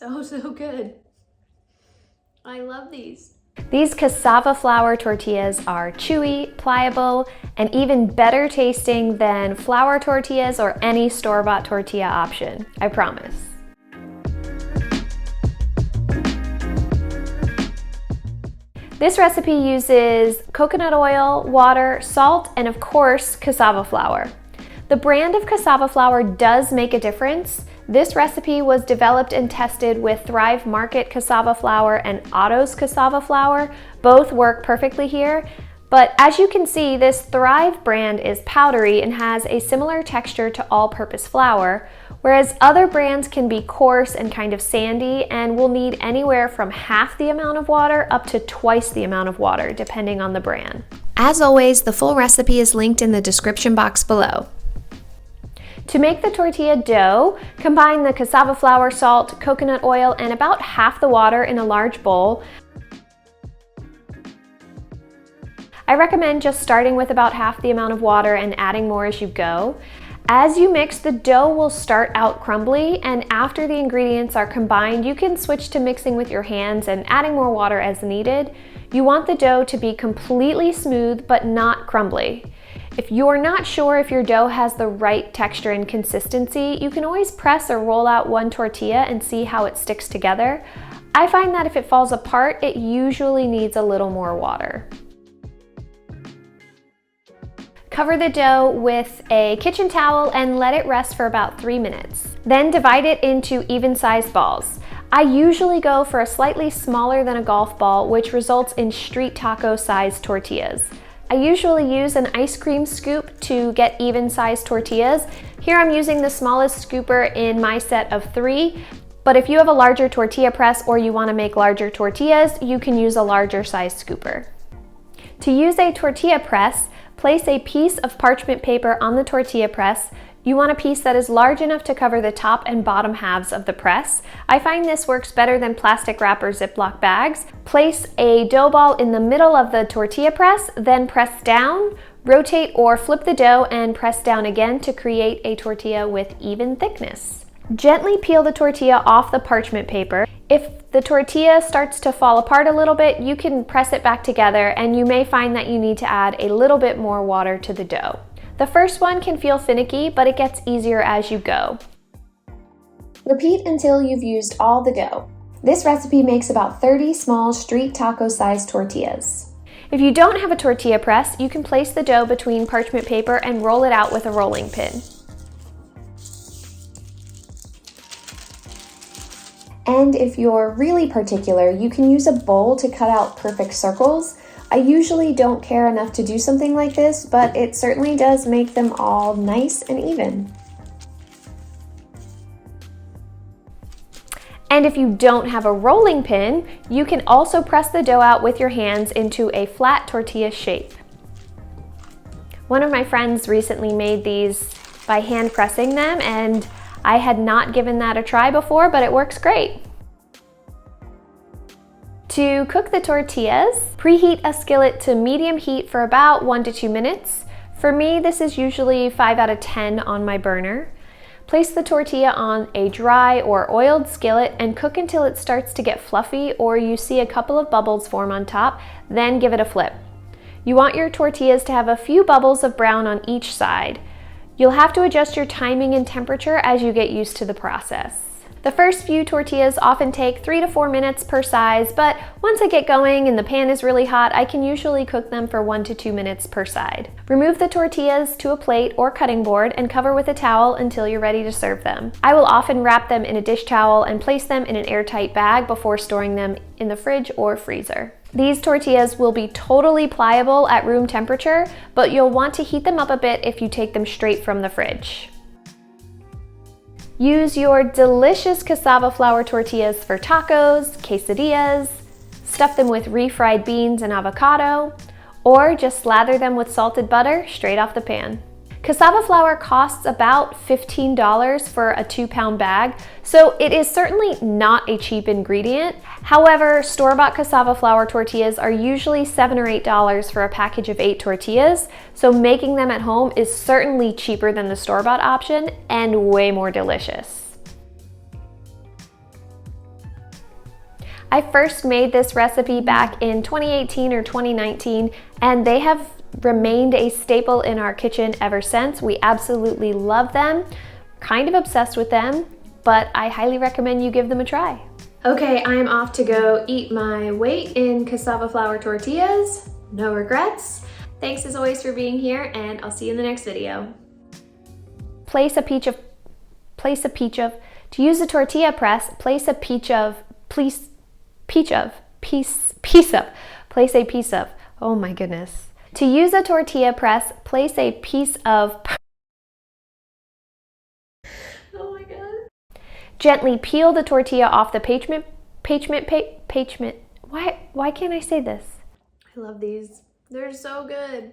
So good. I love these. These cassava flour tortillas are chewy, pliable, and even better tasting than flour tortillas or any store-bought tortilla option, I promise. This recipe uses coconut oil, water, salt, and of course, cassava flour. The brand of cassava flour does make a difference. This recipe was developed and tested with Thrive Market Cassava flour and Otto's cassava flour. Both work perfectly here, but as you can see, this Thrive brand is powdery and has a similar texture to all-purpose flour, whereas other brands can be coarse and kind of sandy and will need anywhere from half the amount of water up to twice the amount of water, depending on the brand. As always, the full recipe is linked in the description box below. To make the tortilla dough, combine the cassava flour, salt, coconut oil, and about half the water in a large bowl. I recommend just starting with about half the amount of water and adding more as you go. As you mix, the dough will start out crumbly, and after the ingredients are combined, you can switch to mixing with your hands and adding more water as needed. You want the dough to be completely smooth but not crumbly. If you're not sure if your dough has the right texture and consistency, you can always press or roll out one tortilla and see how it sticks together. I find that if it falls apart, it usually needs a little more water. Cover the dough with a kitchen towel and let it rest for about 3 minutes. Then divide it into even-sized balls. I usually go for a slightly smaller than a golf ball, which results in street taco-sized tortillas. I usually use an ice cream scoop to get even-sized tortillas. Here I'm using the smallest scooper in my set of 3, but if you have a larger tortilla press or you want to make larger tortillas, you can use a larger size scooper. To use a tortilla press, place a piece of parchment paper on the tortilla press. You want a piece that is large enough to cover the top and bottom halves of the press. I find this works better than plastic wrap or Ziploc bags. Place a dough ball in the middle of the tortilla press, then press down, rotate or flip the dough and press down again to create a tortilla with even thickness. Gently peel the tortilla off the parchment paper. If the tortilla starts to fall apart a little bit, you can press it back together and you may find that you need to add a little bit more water to the dough. The first one can feel finicky, but it gets easier as you go. Repeat until you've used all the dough. This recipe makes about 30 small street taco-sized tortillas. If you don't have a tortilla press, you can place the dough between parchment paper and roll it out with a rolling pin. And if you're really particular, you can use a bowl to cut out perfect circles. I usually don't care enough to do something like this, but it certainly does make them all nice and even. And if you don't have a rolling pin, you can also press the dough out with your hands into a flat tortilla shape. One of my friends recently made these by hand pressing them, and I had not given that a try before, but it works great. To cook the tortillas, preheat a skillet to medium heat for about 1 to 2 minutes. For me, this is usually 5 out of 10 on my burner. Place the tortilla on a dry or oiled skillet and cook until it starts to get fluffy or you see a couple of bubbles form on top, then give it a flip. You want your tortillas to have a few bubbles of brown on each side. You'll have to adjust your timing and temperature as you get used to the process. The first few tortillas often take 3 to 4 minutes per size, but once I get going and the pan is really hot, I can usually cook them for 1 to 2 minutes per side. Remove the tortillas to a plate or cutting board and cover with a towel until you're ready to serve them. I will often wrap them in a dish towel and place them in an airtight bag before storing them in the fridge or freezer. These tortillas will be totally pliable at room temperature, but you'll want to heat them up a bit if you take them straight from the fridge. Use your delicious cassava flour tortillas for tacos, quesadillas, stuff them with refried beans and avocado, or just slather them with salted butter straight off the pan. Cassava flour costs about $15 for a 2-pound bag, so it is certainly not a cheap ingredient. However, store-bought cassava flour tortillas are usually $7 or $8 for a package of 8 tortillas, so making them at home is certainly cheaper than the store-bought option and way more delicious. I first made this recipe back in 2018 or 2019, and they have remained a staple in our kitchen ever since. We absolutely love them, kind of obsessed with them, but I highly recommend you give them a try. Okay, I am off to go eat my weight in cassava flour tortillas. No regrets. Thanks as always for being here, and I'll see you in the next video. To use a tortilla press, place a piece of, oh my goodness. To use a tortilla press, place a piece of, oh my god. Gently peel the tortilla off the parchment. Why can't I say this? I love these. They're so good.